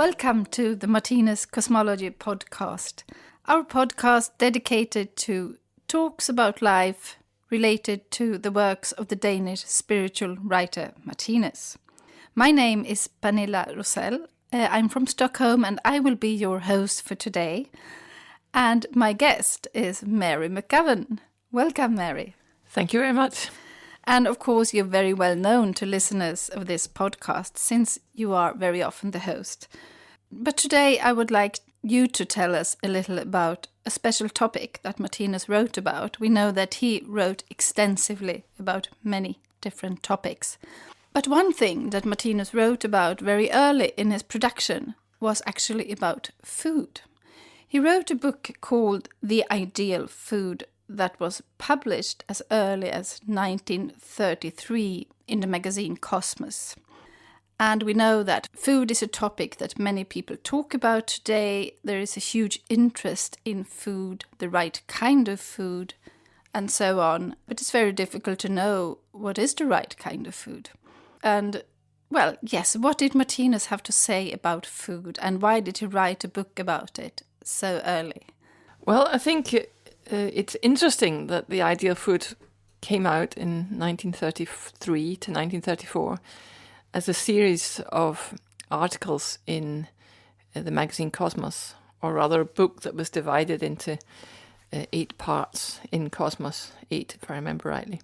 Welcome to the Martinus Cosmology podcast, our podcast dedicated to talks about life related to the works of the Danish spiritual writer Martinus. My name is Pernilla Rosell. I'm from Stockholm and I will be your host for today. And my guest is Mary McGovern. Welcome, Mary. Thank you very much. And of course, you're very well known to listeners of this podcast since you are very often the host. But today I would like you to tell us a little about a special topic that Martinus wrote about. We know that he wrote extensively about many different topics. But one thing that Martinus wrote about very early in his production was actually about food. He wrote a book called The Ideal Food that was published as early as 1933 in the magazine Cosmos. And we know that food is a topic that many people talk about today. There is a huge interest in food, the right kind of food, and so on. But it's very difficult to know what is the right kind of food. And, well, yes, what did Martinus have to say about food, and why did he write a book about it so early? Well, I think it's interesting that The Ideal Food came out in 1933 to 1934 as a series of articles in the magazine Cosmos, or rather a book that was divided into 8 parts in Cosmos, 8 if I remember rightly.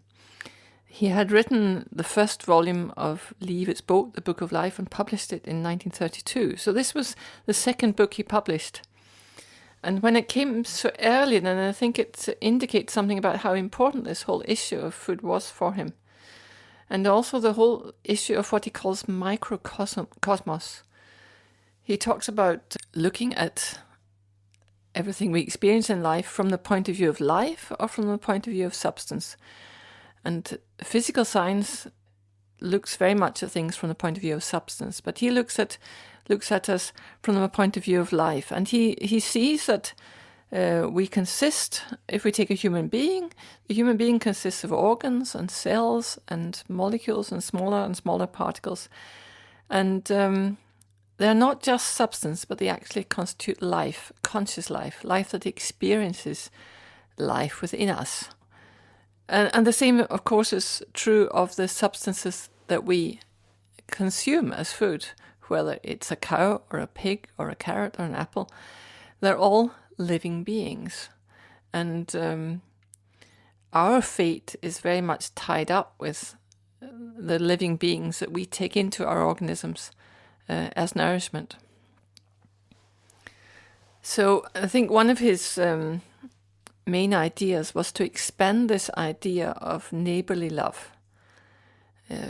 He had written the first volume of Livets Bog, the Book of Life, and published it in 1932. So this was the second book he published. And when it came so early, then I think it indicates something about how important this whole issue of food was for him. And also the whole issue of what he calls microcosmos. He talks about looking at everything we experience in life from the point of view of life or from the point of view of substance. And physical science looks very much at things from the point of view of substance, but he looks at us from the point of view of life. And he sees that we consist, if we take a human being, the human being consists of organs and cells and molecules and smaller particles. And they're not just substance, but they actually constitute life, conscious life that experiences life within us. And the same, of course, is true of the substances that we consume as food, whether it's a cow or a pig or a carrot or an apple. They're all living beings. And our fate is very much tied up with the living beings that we take into our organisms as nourishment. So I think one of his main ideas was to expand this idea of neighborly love.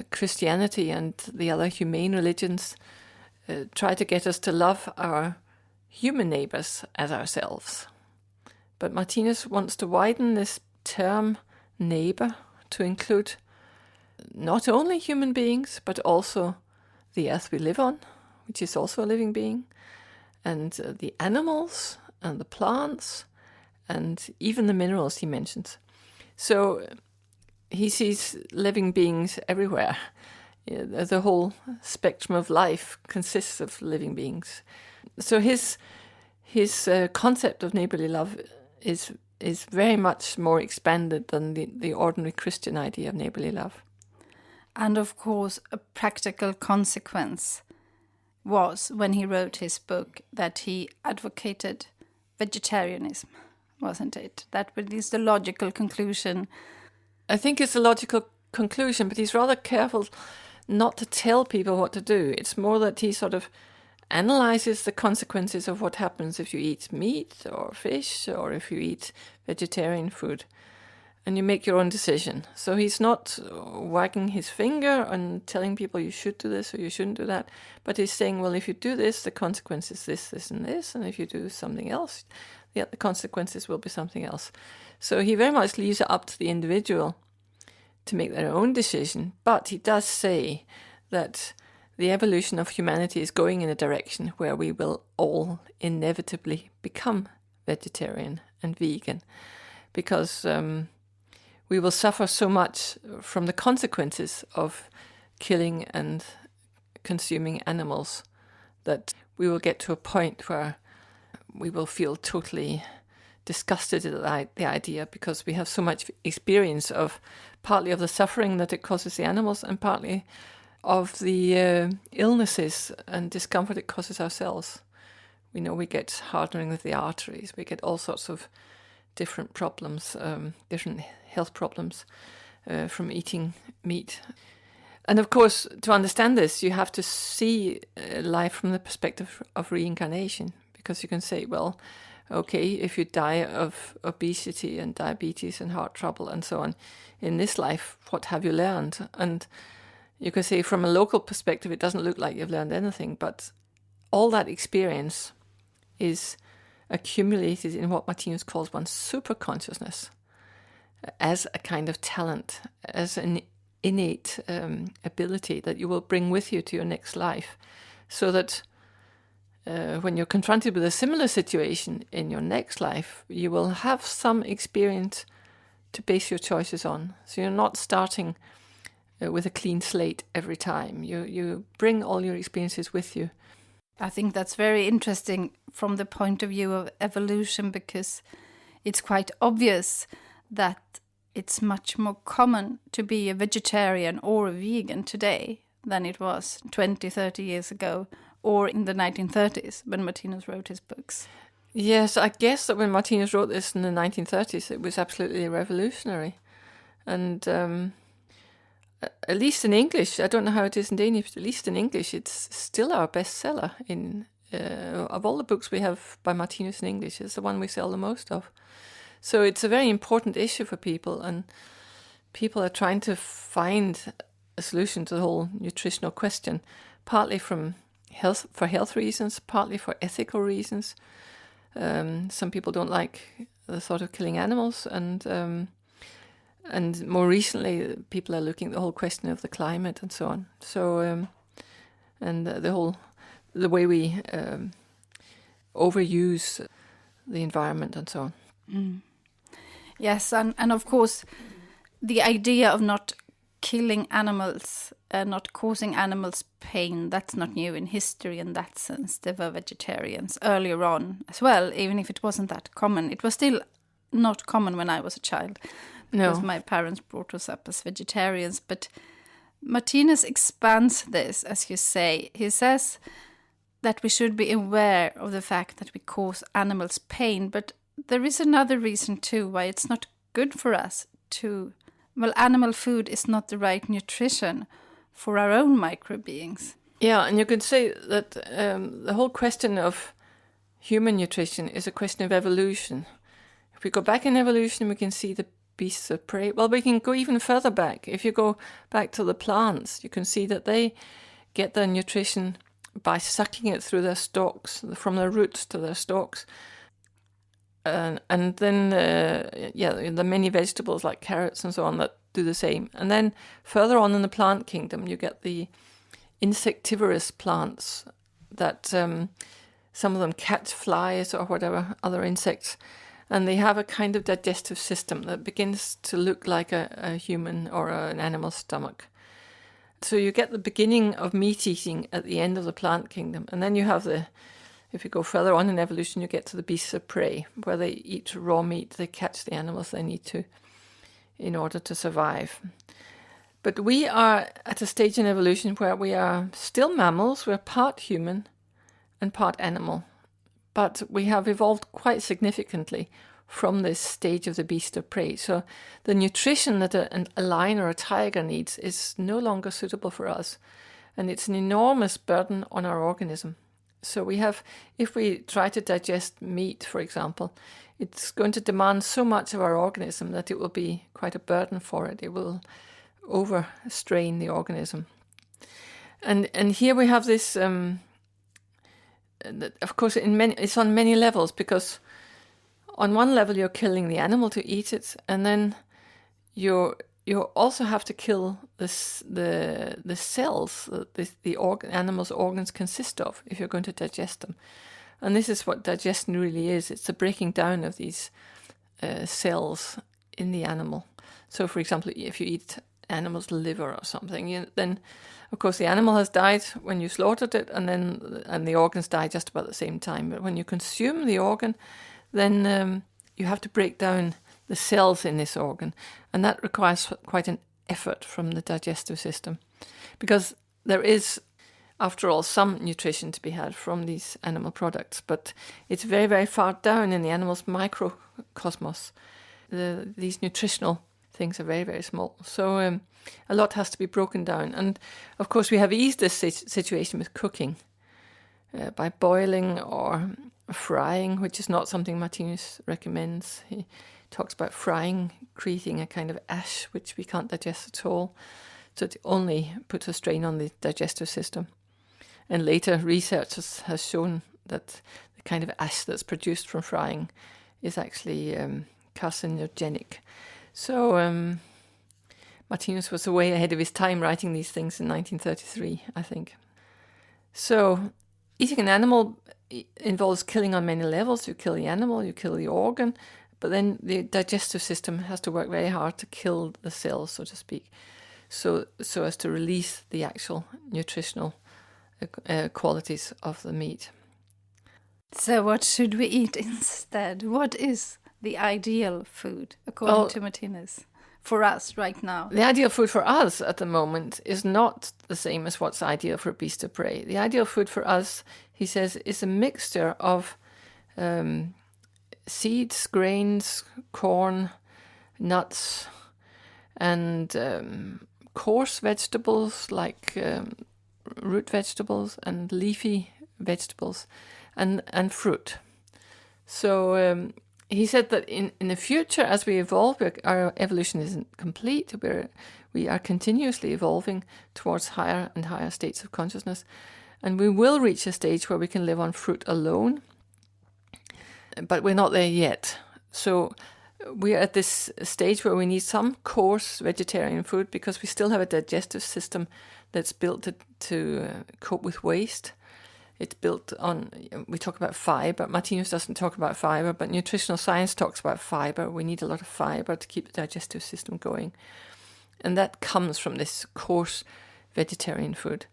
Christianity and the other humane religions try to get us to love our human neighbors as ourselves. But Martinus wants to widen this term neighbor to include not only human beings, but also the earth we live on, which is also a living being, and the animals and the plants, and even the minerals he mentions. So he sees living beings everywhere. The whole spectrum of life consists of living beings. So his concept of neighborly love is very much more expanded than the ordinary Christian idea of neighborly love. And of course, a practical consequence was, when he wrote his book, that he advocated vegetarianism, wasn't it? That is the logical conclusion. I think it's a logical conclusion, but he's rather careful not to tell people what to do. It's more that he sort of analyzes the consequences of what happens if you eat meat or fish or if you eat vegetarian food, and you make your own decision. So he's not wagging his finger and telling people you should do this or you shouldn't do that, but he's saying, well, if you do this, the consequence is this, this, and this, and if you do something else, the consequences will be something else. So he very much leaves it up to the individual to make their own decision, but he does say that the evolution of humanity is going in a direction where we will all inevitably become vegetarian and vegan, because we will suffer so much from the consequences of killing and consuming animals that we will get to a point where we will feel totally disgusted at the idea, because we have so much experience of partly of the suffering that it causes the animals and partly of the illnesses and discomfort it causes ourselves. We know we get hardening of the arteries, we get all sorts of different problems, different health problems from eating meat. And of course, to understand this, you have to see life from the perspective of reincarnation, because you can say, well, okay, if you die of obesity and diabetes and heart trouble and so on in this life, what have you learned? And you can say from a local perspective, it doesn't look like you've learned anything, but all that experience is accumulated in what Martinus calls one's superconsciousness, as a kind of talent, as an innate ability that you will bring with you to your next life, so that when you're confronted with a similar situation in your next life, you will have some experience to base your choices on. So you're not starting with a clean slate every time. You bring all your experiences with you. I think that's very interesting from the point of view of evolution, because it's quite obvious that it's much more common to be a vegetarian or a vegan today than it was 20, 30 years ago, or in the 1930s when Martinus wrote his books. Yes, I guess that when Martinus wrote this in the 1930s, it was absolutely revolutionary. And at least in English, I don't know how it is in Danish, but at least in English, it's still our bestseller. Of all the books we have by Martinus in English, it's the one we sell the most of. So it's a very important issue for people, and people are trying to find a solution to the whole nutritional question, partly for health reasons, partly for ethical reasons. Some people don't like the thought of killing animals, and more recently, people are looking at the whole question of the climate and so on. So, and the way we overuse the environment and so on. Mm. Yes, and of course, the idea of not killing animals, not causing animals pain, that's not new in history in that sense. There were vegetarians earlier on as well, even if it wasn't that common. It was still not common when I was a child, because my parents brought us up as vegetarians. But Martinus expands this, as you say. He says that we should be aware of the fact that we cause animals pain, but there is another reason too why it's not good for us to... Well, animal food is not the right nutrition for our own microbeings. Yeah, and you could say that the whole question of human nutrition is a question of evolution. If we go back in evolution, we can see the beasts of prey. Well, we can go even further back. If you go back to the plants, you can see that they get their nutrition by sucking it through their stalks, from their roots to their stalks. And then, the many vegetables like carrots and so on that do the same. And then further on in the plant kingdom, you get the insectivorous plants that some of them catch flies or whatever, other insects. And they have a kind of digestive system that begins to look like a human or an animal stomach. So you get the beginning of meat eating at the end of the plant kingdom. And then you have if you go further on in evolution, you get to the beasts of prey, where they eat raw meat, they catch the animals they need to in order to survive. But we are at a stage in evolution where we are still mammals, we're part human and part animal. But we have evolved quite significantly from this stage of the beast of prey. So the nutrition that a lion or a tiger needs is no longer suitable for us. And it's an enormous burden on our organism. So if we try to digest meat, for example, it's going to demand so much of our organism that it will be quite a burden for it. It will overstrain the organism. And here we have this, of course, it's on many levels, because on one level you're killing the animal to eat it, and then you also have to kill the cells that the animal's organs consist of if you're going to digest them. And this is what digestion really is. It's the breaking down of these cells in the animal. So, for example, if you eat animal's liver or something, then of course the animal has died when you slaughtered it, and the organs die just about the same time. But when you consume the organ, then you have to break down the cells in this organ, and that requires quite an effort from the digestive system, because there is, after all, some nutrition to be had from these animal products, but it's very, very far down in the animal's microcosmos. These nutritional things are very, very small. So a lot has to be broken down. And of course, we have eased this situation with cooking by boiling or frying, which is not something Martinus recommends. He talks about frying, creating a kind of ash which we can't digest at all. So it only puts a strain on the digestive system. And later research has shown that the kind of ash that's produced from frying is actually carcinogenic. So Martinus was way ahead of his time writing these things in 1933, I think. So eating an animal involves killing on many levels. You kill the animal, you kill the organ, but then the digestive system has to work very hard to kill the cells, so to speak, so as to release the actual nutritional qualities of the meat. So what should we eat instead? What is the ideal food, according to Martinus, for us right now? The ideal food for us at the moment is not the same as what's ideal for beasts of prey. The ideal food for us, he says, is a mixture of seeds, grains, corn, nuts, and coarse vegetables like root vegetables and leafy vegetables, and fruit. So he said that in the future, as we evolve, our evolution isn't complete. We are continuously evolving towards higher and higher states of consciousness, and we will reach a stage where we can live on fruit alone, but we're not there yet. So we're at this stage where we need some coarse vegetarian food, because we still have a digestive system that's built to cope with waste. It's built on, we talk about fiber. Martinus doesn't talk about fiber, but nutritional science talks about fiber. We need a lot of fiber to keep the digestive system going. And that comes from this coarse vegetarian food.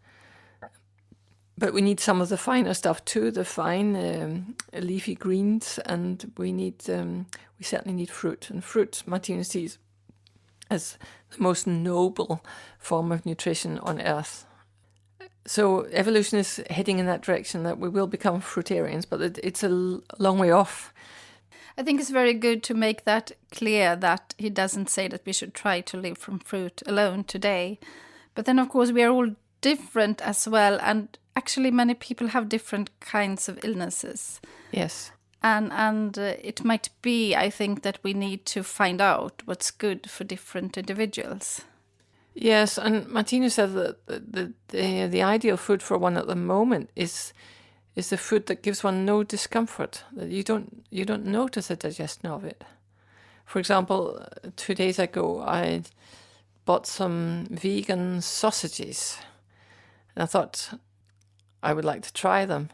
But we need some of the finer stuff too, the fine leafy greens, and we certainly need fruit. And fruit, Martinus sees as the most noble form of nutrition on earth. So evolution is heading in that direction, that we will become fruitarians, but it's a long way off. I think it's very good to make that clear, that he doesn't say that we should try to live from fruit alone today. But then, of course, we are all different as well, and actually many people have different kinds of illnesses. Yes. And it might be, I think, that we need to find out what's good for different individuals. Yes, and Martinus said that the ideal food for one at the moment is the food that gives one no discomfort, that you don't notice the digestion of it. For example, 2 days ago I bought some vegan sausages, and I thought I would like to try them,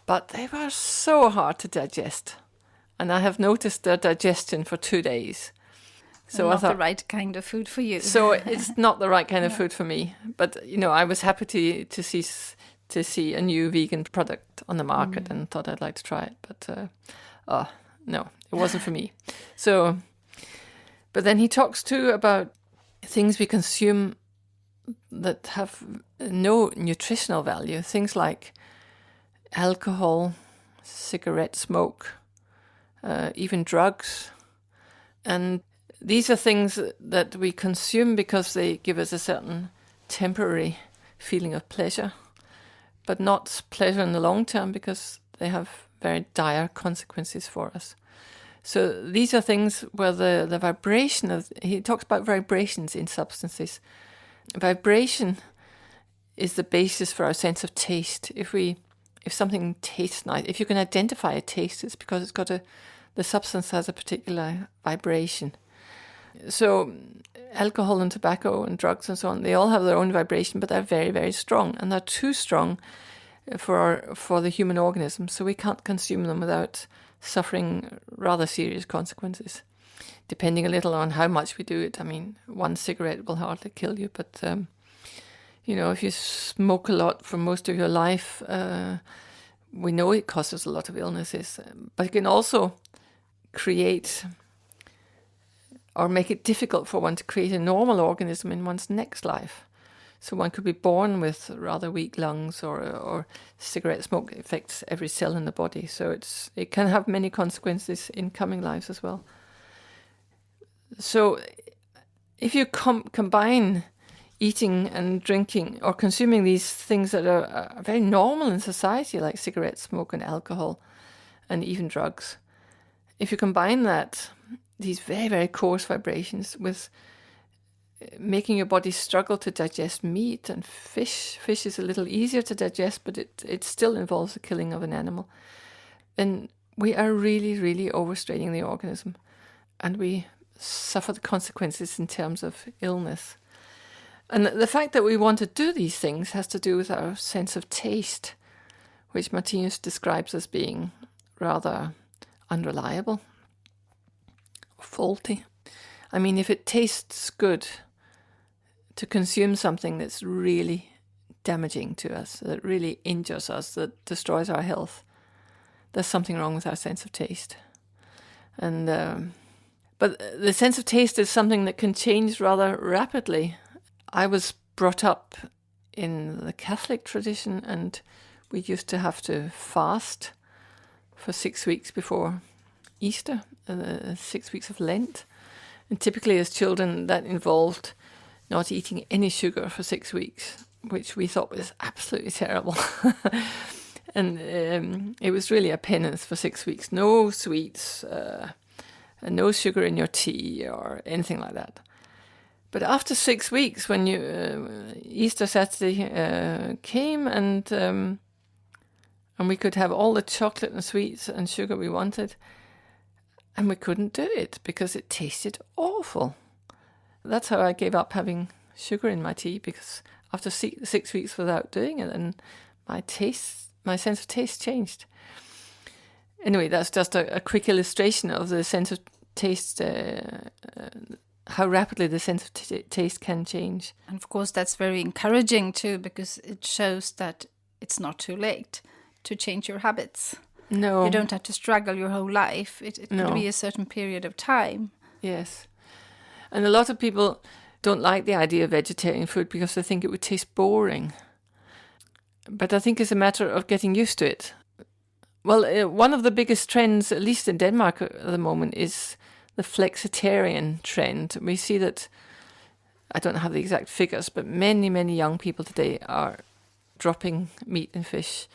but they were so hard to digest, and I have noticed their digestion for 2 days. So not the right kind of food for you. So it's not the right kind of food for me. But I was happy to see a new vegan product on the market, and thought I'd like to try it. But no, it wasn't for me. So, but then he talks too about things we consume that have no nutritional value. Things like alcohol, cigarette smoke, even drugs, and these are things that we consume because they give us a certain temporary feeling of pleasure, but not pleasure in the long term, because they have very dire consequences for us. So these are things where the vibration of, he talks about vibrations in substances. Vibration is the basis for our sense of taste. If something tastes nice, if you can identify a taste, it's because it's got the substance has a particular vibration. So alcohol and tobacco and drugs and so on, they all have their own vibration, but they're very, very strong, and they're too strong for the human organism, so we can't consume them without suffering rather serious consequences. depending a little on how much we do it. I mean, one cigarette will hardly kill you, but if you smoke a lot for most of your life, we know it causes a lot of illnesses, but it can also create or make it difficult for one to create a normal organism in one's next life. So one could be born with rather weak lungs, or cigarette smoke affects every cell in the body. So it can have many consequences in coming lives as well. So if you combine eating and drinking or consuming these things that are very normal in society, like cigarette smoke and alcohol and even drugs, if you combine these very, very coarse vibrations with making your body struggle to digest meat and fish is a little easier to digest, but it still involves the killing of an animal, and we are really, really overstraining the organism, and we suffer the consequences in terms of illness. And the fact that we want to do these things has to do with our sense of taste, which Martinus describes as being rather unreliable, faulty. I mean, if it tastes good to consume something that's really damaging to us, that really injures us, that destroys our health, there's something wrong with our sense of taste. And but the sense of taste is something that can change rather rapidly. I was brought up in the Catholic tradition, and we used to have to fast for 6 weeks before Easter, 6 weeks of Lent. And typically as children, that involved not eating any sugar for 6 weeks, which we thought was absolutely terrible. And it was really a penance for 6 weeks. No sweets, and no sugar in your tea or anything like that. But after 6 weeks, when Easter Saturday came, and we could have all the chocolate and sweets and sugar we wanted, and we couldn't do it because it tasted awful. That's how I gave up having sugar in my tea, because after 6 weeks without doing it, and my sense of taste changed. Anyway, that's just a quick illustration of the sense of taste, how rapidly the sense of taste can change. And of course, that's very encouraging too, because it shows that it's not too late to change your habits. No. You don't have to struggle your whole life. It could be a certain period of time. Yes. And a lot of people don't like the idea of vegetarian food because they think it would taste boring. But I think it's a matter of getting used to it. Well, one of the biggest trends, at least in Denmark at the moment, is the flexitarian trend. We see that, I don't have the exact figures, but many, many young people today are dropping meat and fish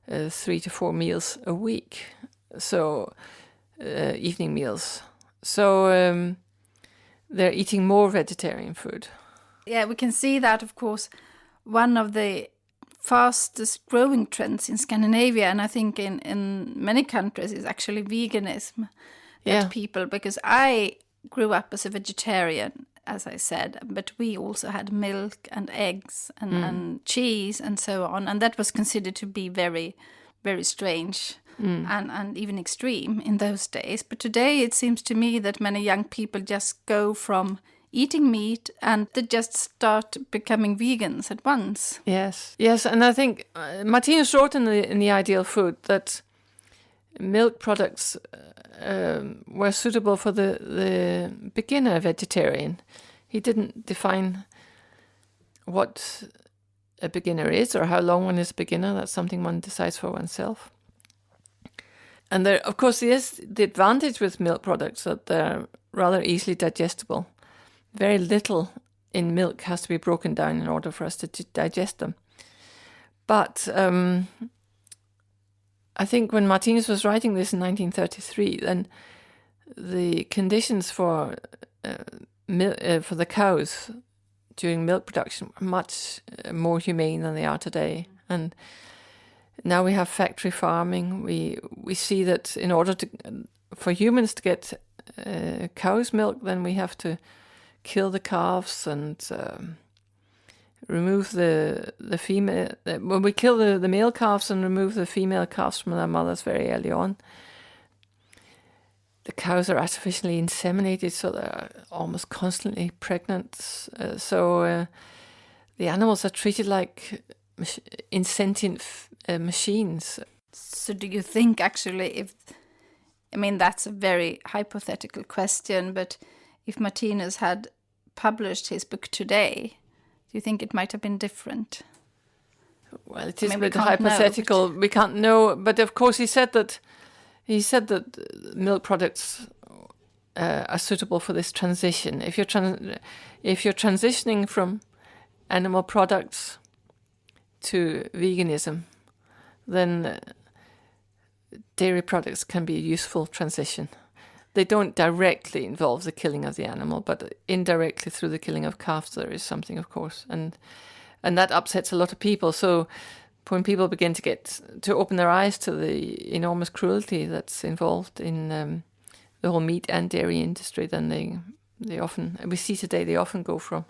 3 to 4 meals a week. So, evening meals. So, they're eating more vegetarian food. Yeah, we can see that, of course, one of the fastest growing trends in Scandinavia, and I think in many countries, is actually veganism. That people, because I grew up as a vegetarian, as I said, but we also had milk and eggs and cheese and so on, and that was considered to be very, very strange and even extreme in those days. But today it seems to me that many young people just go from eating meat and they just start becoming vegans at once. Yes, and I think Martinus wrote in the Ideal Food that milk products were suitable for the beginner vegetarian. He didn't define what a beginner is or how long one is a beginner. That's something one decides for oneself. And there, of course, is the advantage with milk products that they're rather easily digestible. Very little in milk has to be broken down in order for us to digest them. But I think when Martinus was writing this in 1933, then the conditions for the cows during milk production were much more humane than they are today. And now we have factory farming. We see that in order for humans to get cow's milk, then we have to kill the calves and remove the female. When we kill the male calves and remove the female calves from their mothers very early on, the cows are artificially inseminated, so they're almost constantly pregnant. So the animals are treated like insentient machines. So do you think actually that's a very hypothetical question, but if Martinus had published his book today, do you think it might have been different? Well, it is a bit hypothetical. We can't know, but of course he said that milk products are suitable for this transition. If you're transitioning from animal products to veganism, then dairy products can be a useful transition. They don't directly involve the killing of the animal, but indirectly through the killing of calves there is something, of course, and that upsets a lot of people. So when people begin to open their eyes to the enormous cruelty that's involved in the whole meat and dairy industry, then they often, we see today, they often go from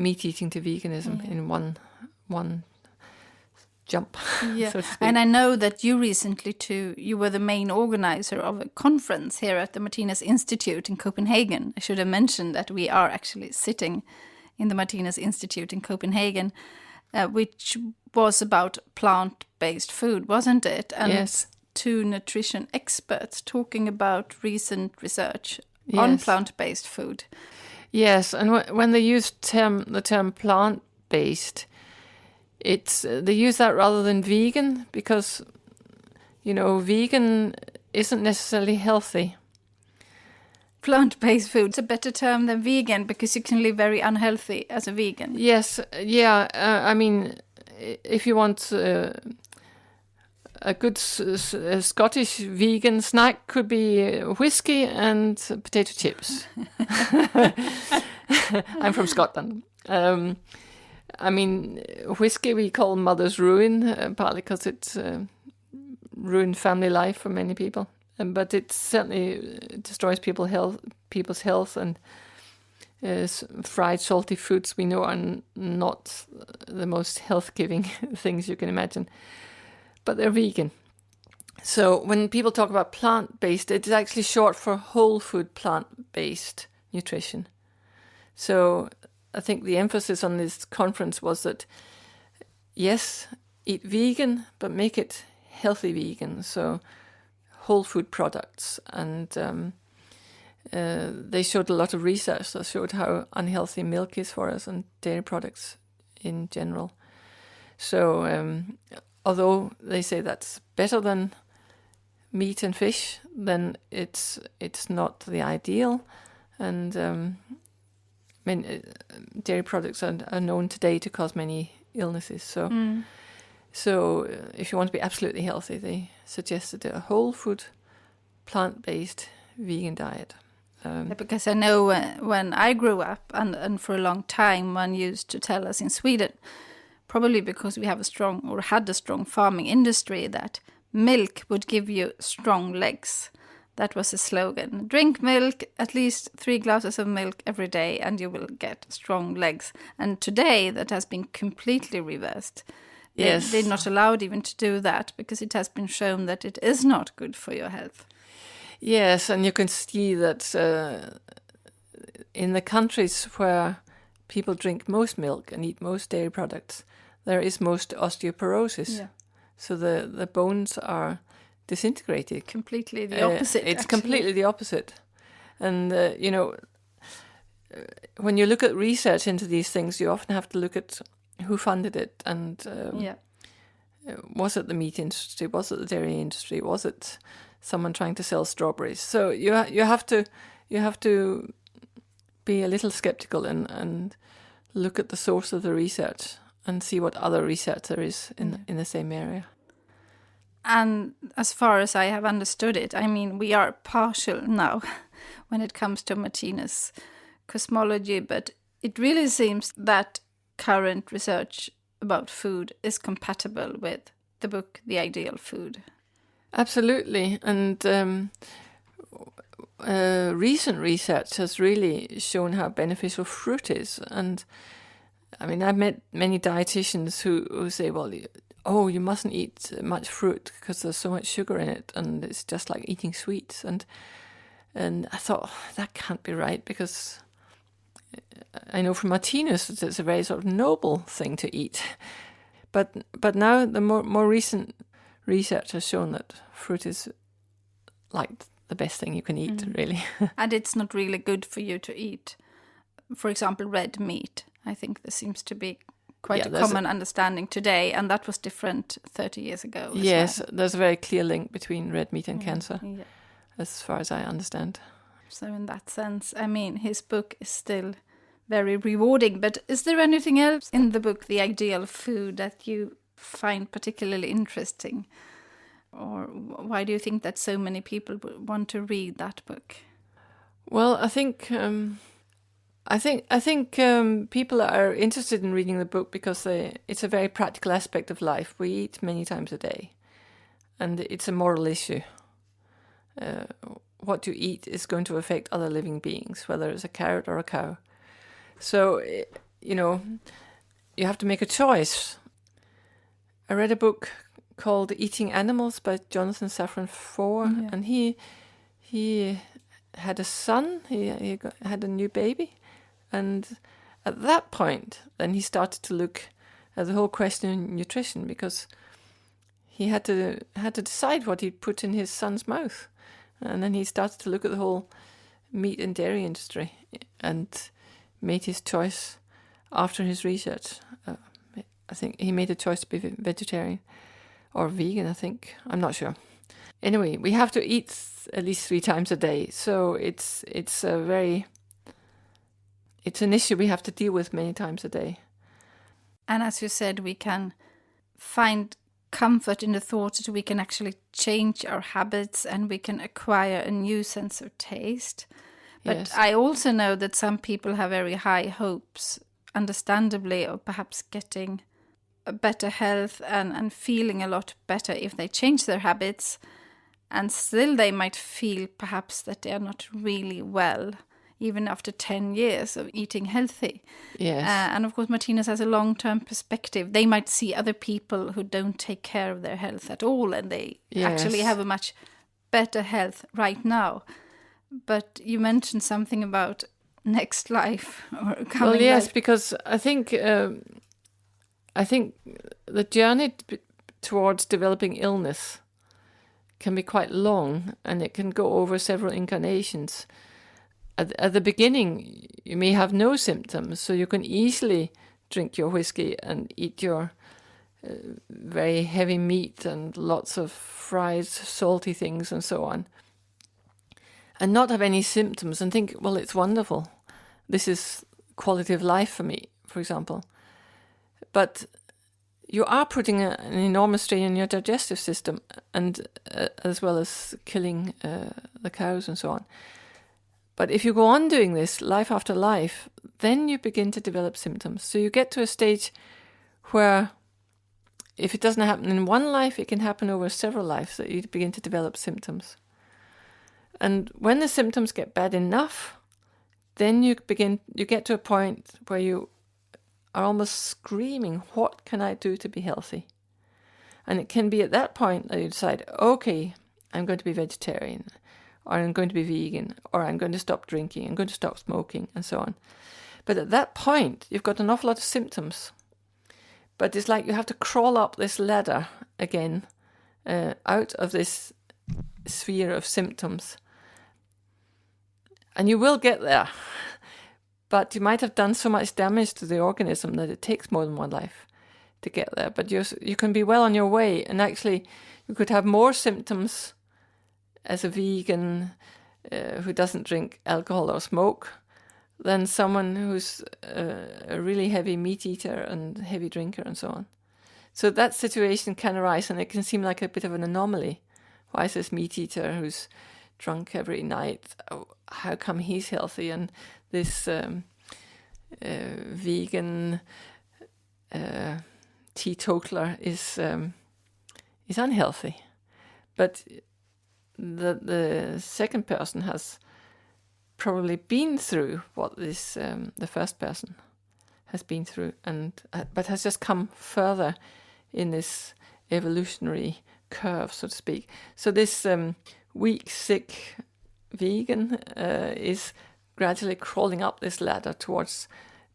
meat eating to veganism in one jump. Yeah, so to speak. And I know that you recently too, you were the main organizer of a conference here at the Martinus Institute in Copenhagen. I should have mentioned that we are actually sitting in the Martinus Institute in Copenhagen, which was about plant-based food, wasn't it? And yes. 2 nutrition experts talking about recent research on plant-based food. Yes, and when they use the term plant-based, they use that rather than vegan because, vegan isn't necessarily healthy. Plant-based food is a better term than vegan because you can live very unhealthy as a vegan. Yes, yeah. If you want a good Scottish vegan snack, could be whiskey and potato chips. I'm from Scotland. Whiskey we call mother's ruin, partly because it's ruined family life for many people. But it certainly destroys people's health, and fried salty foods we know are not the most health-giving things you can imagine. But they're vegan. So when people talk about plant-based, it's actually short for whole food plant-based nutrition. So I think the emphasis on this conference was that, yes, eat vegan, but make it healthy vegan. So whole food products, and they showed a lot of research that showed how unhealthy milk is for us and dairy products in general. So although they say that's better than meat and fish, then it's not the ideal, and dairy products are known today to cause many illnesses. So if you want to be absolutely healthy, they suggested a whole food, plant-based vegan diet. Because I know when I grew up, and for a long time, one used to tell us in Sweden, probably because we have had a strong farming industry, that milk would give you strong legs. That was a slogan. Drink milk, at least 3 glasses of milk every day, and you will get strong legs. And today, that has been completely reversed. Yes. They're not allowed even to do that because it has been shown that it is not good for your health. Yes, and you can see that in the countries where people drink most milk and eat most dairy products, there is most osteoporosis. Yeah. So the bones are disintegrated. Completely the opposite. It's completely the opposite. And, when you look at research into these things, you often have to look at who funded it, and was it the meat industry? Was it the dairy industry? Was it someone trying to sell strawberries? So you have to be a little skeptical and look at the source of the research and see what other research there is in the same area. And as far as I have understood it, we are partial now when it comes to Martinus cosmology, but it really seems that current research about food is compatible with the book The Ideal Food. Absolutely. And recent research has really shown how beneficial fruit is. And I've met many dietitians who say, well, oh, you mustn't eat much fruit because there's so much sugar in it, and it's just like eating sweets. And I thought, that can't be right, because I know from Martinus that it's a very sort of noble thing to eat. But now the more recent research has shown that fruit is like the best thing you can eat, really. And it's not really good for you to eat, for example, red meat. I think there seems to be quite a common understanding today, and that was different 30 years ago. Yes, there's a very clear link between red meat and cancer, yeah. as far as I understand. So in that sense, I mean, his book is still very rewarding. But is there anything else in the book, The Ideal Food, that you find particularly interesting? Or why do you think that so many people want to read that book? Well, I think people are interested in reading the book because it's a very practical aspect of life. We eat many times a day, and it's a moral issue. What you eat is going to affect other living beings, whether it's a carrot or a cow. So, you have to make a choice. I read a book called Eating Animals by Jonathan Safran Foer, and he had a son, he had a new baby, and at that point, then he started to look at the whole question of nutrition, because he had to decide what he'd put in his son's mouth. And then he started to look at the whole meat and dairy industry and made his choice after his research. I think he made a choice to be vegetarian or vegan, I think. I'm not sure. Anyway, we have to eat at least 3 times a day. So it's an issue we have to deal with many times a day. And as you said, we can find comfort in the thought that we can actually change our habits and we can acquire a new sense of taste. But Yes. I also know that some people have very high hopes, understandably, of perhaps getting a better health and feeling a lot better if they change their habits. And still they might feel perhaps that they are not really well, even after 10 years of eating healthy. Yes. And of course, Martinus has a long-term perspective. They might see other people who don't take care of their health at all, and they actually have a much better health right now. But you mentioned something about next life or coming. Well, yes, life. because I think the journey towards developing illness can be quite long, and it can go over several incarnations. At the beginning, you may have no symptoms, so you can easily drink your whiskey and eat your very heavy meat and lots of fried, salty things and so on, and not have any symptoms and think, well, it's wonderful. This is quality of life for me, for example. But you are putting an enormous strain on your digestive system, and as well as killing the cows and so on. But if you go on doing this life after life, then you begin to develop symptoms. So you get to a stage where if it doesn't happen in one life, it can happen over several lives that you begin to develop symptoms. And when the symptoms get bad enough, then you get to a point where you are almost screaming, what can I do to be healthy? And it can be at that point that you decide, okay, I'm going to be vegetarian, or I'm going to be vegan, or I'm going to stop drinking, I'm going to stop smoking, and so on. But at that point, you've got an awful lot of symptoms. But it's like you have to crawl up this ladder again, out of this sphere of symptoms. And you will get there. But you might have done so much damage to the organism that it takes more than one life to get there. But you can be well on your way, and actually you could have more symptoms as a vegan who doesn't drink alcohol or smoke than someone who's a really heavy meat eater and heavy drinker and so on. So that situation can arise, and it can seem like a bit of an anomaly. Why is this meat eater who's drunk every night, how come he's healthy, and this vegan teetotaler is unhealthy? But the second person has probably been through what the first person has been through, and but has just come further in this evolutionary curve, so to speak. So this weak, sick vegan is gradually crawling up this ladder towards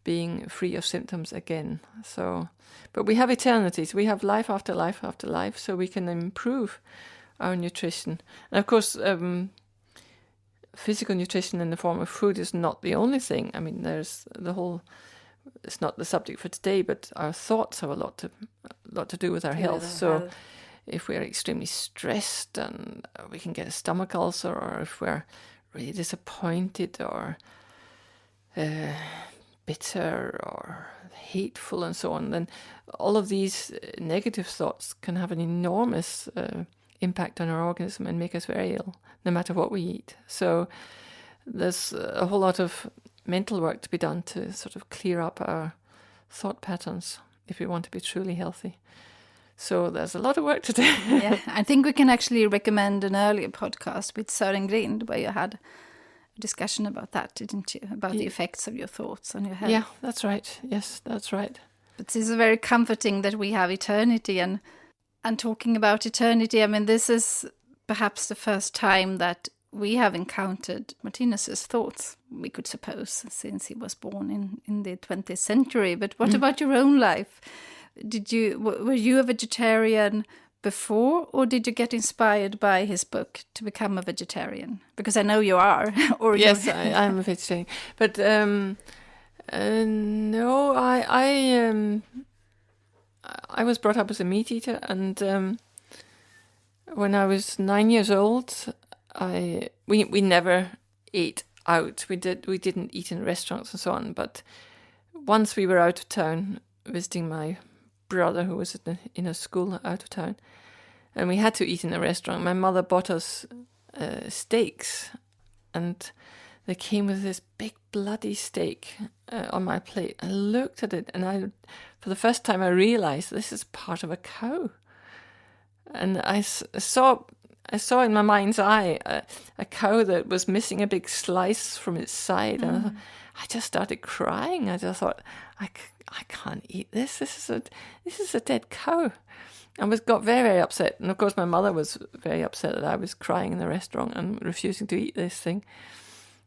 being free of symptoms again. So, but we have eternities. We have life after life after life, so we can improve our nutrition. And of course, physical nutrition in the form of food is not the only thing. I mean, there's the whole. It's not the subject for today, but our thoughts have a lot to do with our health. So, if we're extremely stressed, and we can get a stomach ulcer, or if we're really disappointed or bitter or hateful and so on, then all of these negative thoughts can have an enormous impact on our organism and make us very ill, no matter what we eat. So there's a whole lot of mental work to be done to sort of clear up our thought patterns if we want to be truly healthy. So there's a lot of work to do. Yeah, I think we can actually recommend an earlier podcast with Søren Grind, where you had a discussion about that, didn't you? About the effects of your thoughts on your health. Yeah, that's right. Yes, that's right. But it's very comforting that we have eternity. And talking about eternity, I mean, this is perhaps the first time that we have encountered Martinus's thoughts, we could suppose, since he was born in the 20th century. But what about your own life? Were you a vegetarian before, or did you get inspired by his book to become a vegetarian? Because I know you are. Or yes, I'm a vegetarian. But no, I was brought up as a meat eater, and when I was 9 years old, we never ate out. We didn't eat in restaurants and so on. But once we were out of town visiting my brother, who was in a school out of town, and we had to eat in a restaurant. My mother bought us steaks, and they came with this big bloody steak on my plate. I looked at it, and for the first time I realized this is part of a cow. And I saw in my mind's eye a cow that was missing a big slice from its side, and I just started crying. I just thought, I can't eat this. This is a dead cow. I got very, very upset. And of course my mother was very upset that I was crying in the restaurant and refusing to eat this thing.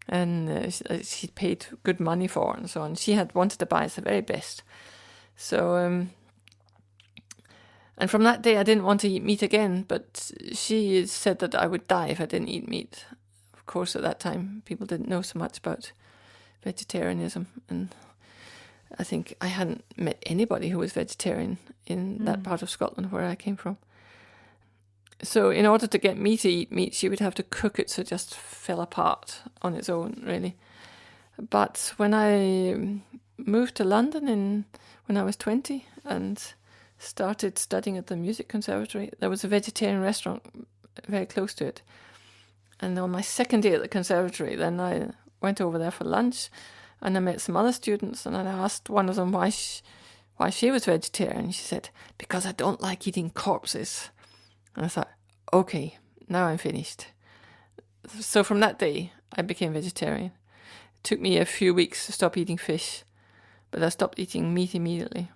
And she paid good money for it and so on. She had wanted to buy us the very best. So, and from that day I didn't want to eat meat again, but she said that I would die if I didn't eat meat. Of course, at that time, people didn't know so much about vegetarianism, and I think I hadn't met anybody who was vegetarian in that part of Scotland where I came from. So in order to get me to eat meat, she would have to cook it so it just fell apart on its own, really. But when I moved to London when I was 20 and started studying at the music conservatory, there was a vegetarian restaurant very close to it. And on my second day at the conservatory, then I went over there for lunch, and I met some other students, and I asked one of them why she was vegetarian. She said, because I don't like eating corpses. And I thought, okay, now I'm finished. So from that day, I became vegetarian. It took me a few weeks to stop eating fish, but I stopped eating meat immediately.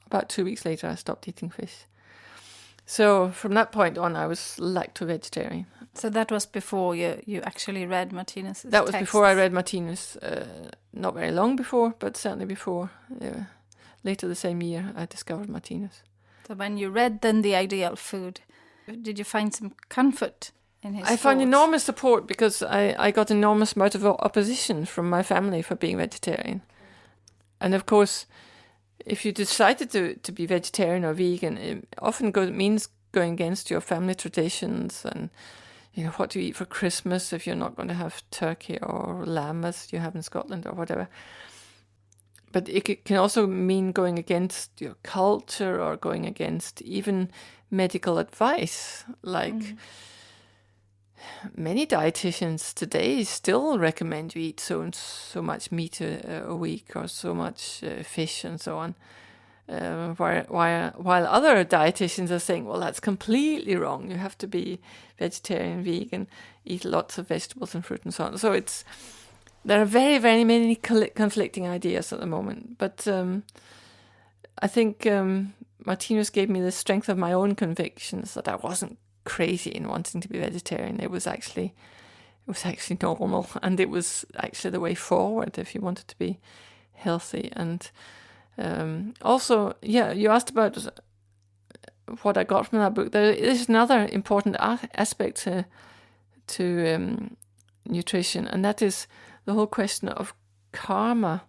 About 2 weeks later, I stopped eating fish. So from that point on, I was lacto-vegetarian. So that was before you actually read Martinus' That was texts. before I read Martinus. Not very long before, but certainly before. Later the same year, I discovered Martinus. So when you read then The Ideal Food, did you find some comfort in his I found thoughts? enormous support, because I got enormous amount of opposition from my family for being vegetarian. And of course, if you decided to be vegetarian or vegan, it often means going against your family traditions and, what do you eat for Christmas if you're not going to have turkey or lamb as you have in Scotland or whatever. But it can also mean going against your culture or going against even medical advice. Like many dietitians today still recommend you eat so and so much meat a week or so much fish and so on. While other dietitians are saying, well, that's completely wrong. You have to be vegetarian, vegan, eat lots of vegetables and fruit and so on. So there are very, very many conflicting ideas at the moment. But I think Martinus gave me the strength of my own convictions that I wasn't crazy in wanting to be vegetarian. It was actually normal, and it was actually the way forward if you wanted to be healthy. And also, you asked about what I got from that book. There is another important aspect to nutrition, and that is the whole question of karma.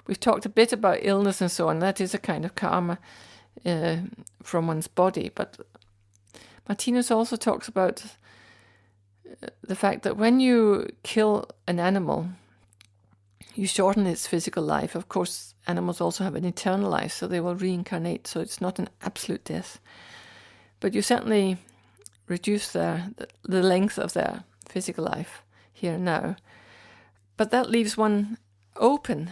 We've talked a bit about illness and so on. That is a kind of karma from one's body. But Martinus also talks about the fact that when you kill an animal, you shorten its physical life. Of course, animals also have an eternal life, so they will reincarnate, so it's not an absolute death. But you certainly reduce the length of their physical life here and now. But that leaves one open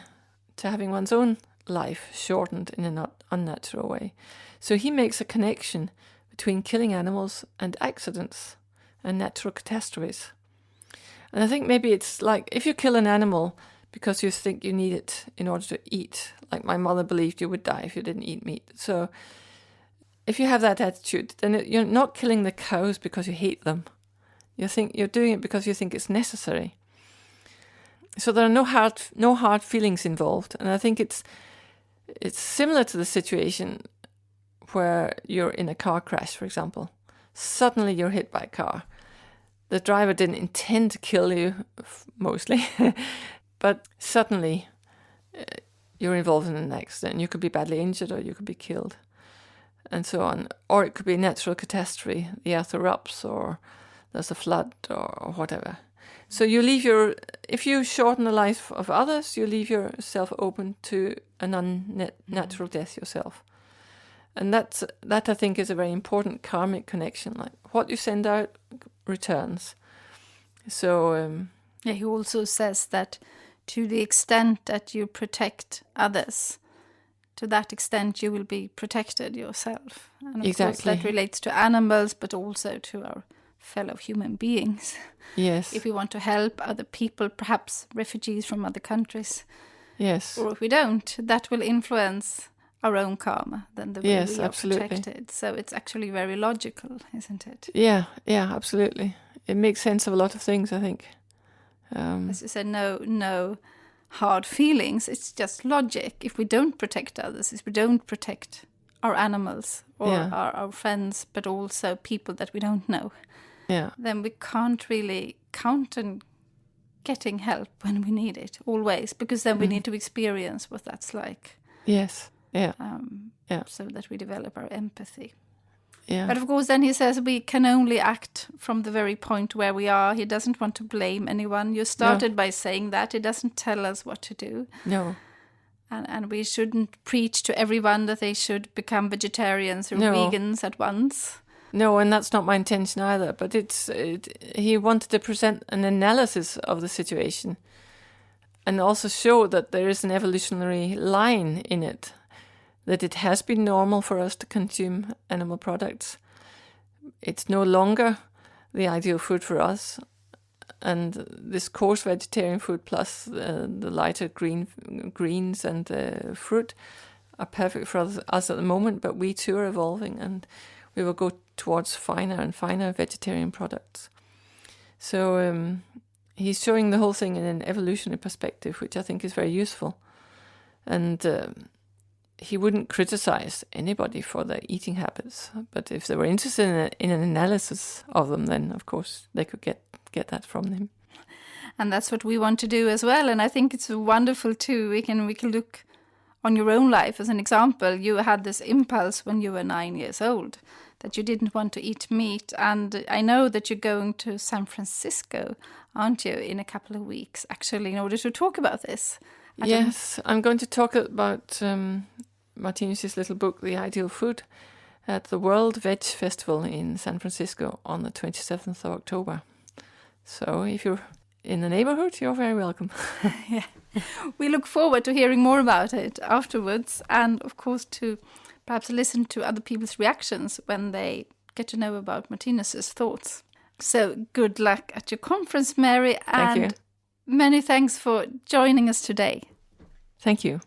to having one's own life shortened in an unnatural way. So he makes a connection between killing animals and accidents and natural catastrophes. And I think maybe it's like if you kill an animal because you think you need it in order to eat, like my mother believed you would die if you didn't eat meat. So if you have that attitude, then you're not killing the cows because you hate them. You're doing it because you think it's necessary. So there are no hard feelings involved, and I think it's similar to the situation where you're in a car crash, for example. Suddenly you're hit by a car. The driver didn't intend to kill you, mostly, but suddenly you're involved in an accident. You could be badly injured or you could be killed, and so on. Or it could be a natural catastrophe. The earth erupts, or there's a flood, or whatever. So if you shorten the life of others, you leave yourself open to an unnatural death yourself. And that I think is a very important karmic connection. Like what you send out returns. So he also says that to the extent that you protect others, to that extent you will be protected yourself. And of course that relates to animals, but also to our fellow human beings. Yes. If we want to help other people, perhaps refugees from other countries. Yes. Or if we don't, that will influence our own karma, then the way we are protected. So it's actually very logical, isn't it? Yeah, absolutely. It makes sense of a lot of things, I think. As you said, no hard feelings. It's just logic. If we don't protect others, if we don't protect our animals or our friends, but also people that we don't know, then we can't really count on getting help when we need it, always, because then we need to experience what that's like. Yes. So that we develop our empathy. Yeah. But of course, then he says we can only act from the very point where we are. He doesn't want to blame anyone. You started by saying that. He doesn't tell us what to do. No. And we shouldn't preach to everyone that they should become vegetarians or vegans at once. No, and that's not my intention either. But he wanted to present an analysis of the situation and also show that there is an evolutionary line in it, that it has been normal for us to consume animal products. It's no longer the ideal food for us. And this coarse vegetarian food plus the lighter greens and fruit are perfect for us at the moment, but we too are evolving and we will go towards finer and finer vegetarian products. So he's showing the whole thing in an evolutionary perspective, which I think is very useful. And he wouldn't criticize anybody for their eating habits, but if they were interested in an analysis of them, then of course they could get that from him. And that's what we want to do as well. And I think it's wonderful too. We can look on your own life as an example. You had this impulse when you were 9 years old that you didn't want to eat meat. And I know that you're going to San Francisco, aren't you, in a couple of weeks, actually, in order to talk about this. Yes, I'm going to talk about Martinus' little book, The Ideal Food, at the World Veg Festival in San Francisco on the 27th of October. So if you're in the neighborhood, you're very welcome. Yeah. We look forward to hearing more about it afterwards, and of course to perhaps listen to other people's reactions when they get to know about Martinus' thoughts. So good luck at your conference, Mary, and Thank you. Many thanks for joining us today. Thank you.